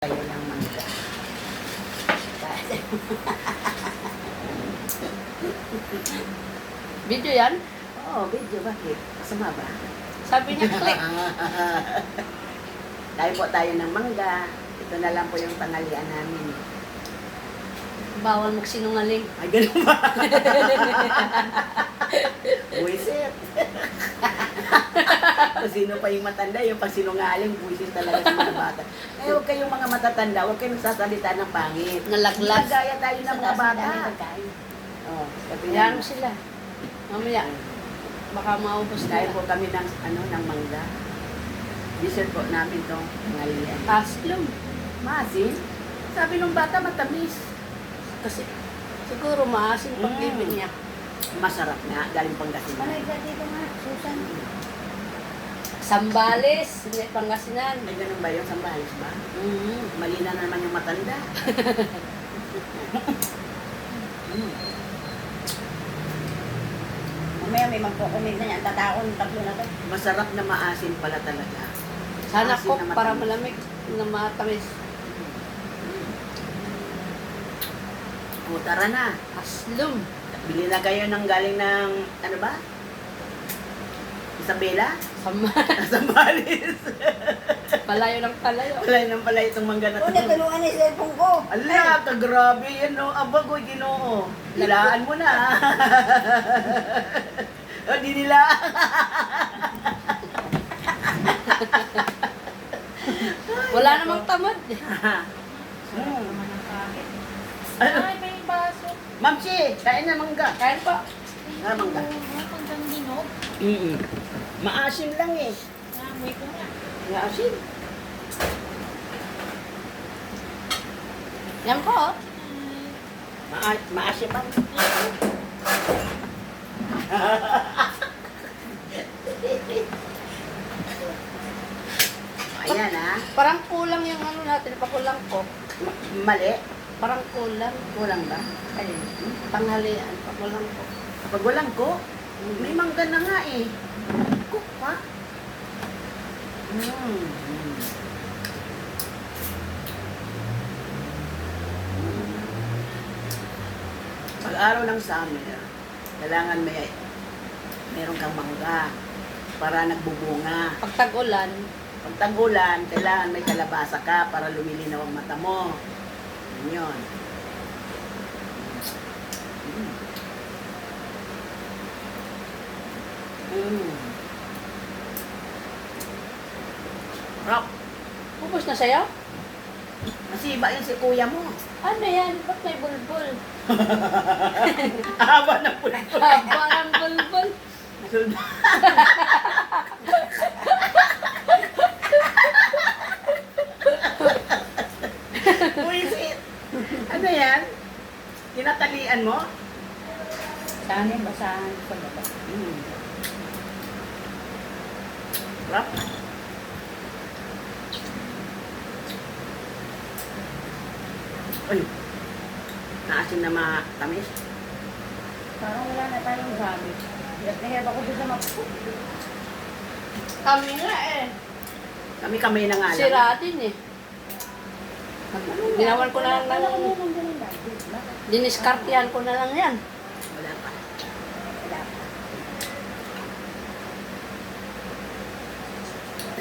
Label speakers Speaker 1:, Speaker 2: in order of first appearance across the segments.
Speaker 1: Tayo ng mangga.
Speaker 2: Video yan?
Speaker 1: Oo, video. Bakit? Masama ba?
Speaker 2: Sabi niya, click.
Speaker 1: Tayo po tayo ng mangga. Ito na lang po yung tanghalian namin.
Speaker 2: Bawal magsinungaling.
Speaker 1: Ay, ganun ba? Buisit. Kung sino pa yung matanda, yung pag sinungaling, buisit talaga sa mga bata. Eh, huwag kayong mga matatanda, huwag kayong sasalita ng pangit.
Speaker 2: Nalaglag.
Speaker 1: Gaya tayo ng mga bata. Oh,
Speaker 2: Yan mo sila. Mamaya, baka maubos
Speaker 1: Dahil
Speaker 2: na.
Speaker 1: po kami ng, ng mangga. Dessert po namin itong ngalian.
Speaker 2: Taslong.
Speaker 1: Maasin? Sabi nung bata, matamis.
Speaker 2: Kasi siguro maasin pag-ibig niya.
Speaker 1: Masarap nga, galing Pangasinan.
Speaker 3: Panay ka dito nga, Susan.
Speaker 2: Sambales, hindi Pangasinan.
Speaker 1: Ay, ganun ba yung sambalis ba?
Speaker 2: Mm-hmm.
Speaker 1: Mali na naman yung matanda.
Speaker 3: Mamaya may magkukumig na yan. Tataon, tatlo na to.
Speaker 1: Masarap na maasin pala talaga.
Speaker 2: Sana
Speaker 1: Maasin
Speaker 2: ko
Speaker 1: na
Speaker 2: para
Speaker 1: matamis.
Speaker 2: malamig na matamis.
Speaker 1: O, tara na.
Speaker 2: Taslong.
Speaker 1: Bili na kayo ng galing ng, ano ba? Isabela? Sambalis.
Speaker 2: Palayo ng palayo.
Speaker 1: Palay nang palay itong mangga na
Speaker 3: O,
Speaker 1: to.
Speaker 3: natulungan na yung cellphone ko.
Speaker 1: Ala, kagrabe yan, no? Aba, ko, ginoo. Nilaan mo na. O, di nila.
Speaker 2: Wala namang tamad.
Speaker 4: Ay, may baso.
Speaker 1: Ma'am Chi, kain na mangga.
Speaker 2: Kain pa.
Speaker 1: Ah, mangga.
Speaker 4: Pagkang dinog.
Speaker 1: Maasim lang eh.
Speaker 4: Namoy ko nga.
Speaker 1: Maasim.
Speaker 2: Yan po. Oh.
Speaker 1: Maasim lang. Ayan ah.
Speaker 2: Parang kulang yung ano natin, pakulang ko.
Speaker 1: Mali.
Speaker 2: Parang kulang.
Speaker 1: Kulang ba?
Speaker 2: Ayun. Tanghalian, pakulang ko.
Speaker 1: Pag walang ko, may mangga na nga eh. Cook pa. Pag araw ng summer, kailangan meron kang mangga para nagbubunga.
Speaker 2: Pag tag-ulan,
Speaker 1: Pag tag-ulan, kailangan may kalabasa ka para lumilinaw ang mata mo. Yun. Rock,
Speaker 2: ubos na sa'yo?
Speaker 1: masiba yun si kuya mo.
Speaker 2: Ano yan? Ba't may bulbul?
Speaker 1: Haba na po na.
Speaker 2: Parang bulbul.
Speaker 1: Buisit. Ano yan? Tinatalian mo?
Speaker 3: Sana yung basahan sa baba.
Speaker 1: Rock. Ay, naasim na matamis.
Speaker 3: Parang wala na tayong gamit. Hirap na hirap ako doon sa mapupot.
Speaker 2: Kami nga eh.
Speaker 1: Kami na nga lang.
Speaker 2: Sira din eh. Ginawan ko na lang
Speaker 3: Wala ko
Speaker 2: ng...
Speaker 3: naman ganun dati. Bakit?
Speaker 2: Diniskartihan ko na lang yan.
Speaker 1: Wala pa.
Speaker 3: Wala pa.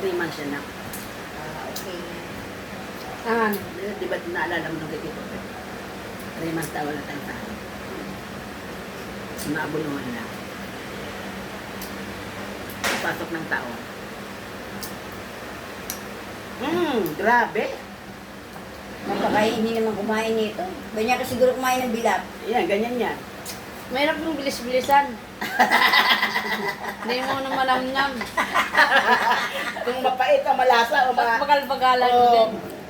Speaker 1: 3 months yan na.
Speaker 3: Okay.
Speaker 2: Ah,
Speaker 1: Di ba naalala mo nung kay Tito? 3 months daw wala tayong tao. Naabunuhan na. Pasok ng taon. Grabe.
Speaker 3: Magpakainin naman kumain nito. Ganyan ka siguro kumain ng bilat.
Speaker 1: Yan, ganyan yan.
Speaker 2: mahirap yung bilis-bilisan. Hindi mo na manamnam.
Speaker 1: Kung mapait o malasa o
Speaker 2: Bagal-bagalan mo din.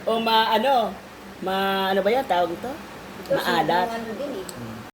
Speaker 1: ano ba yan tawag ito?
Speaker 3: Ito,
Speaker 1: Maalat.
Speaker 3: ano din eh.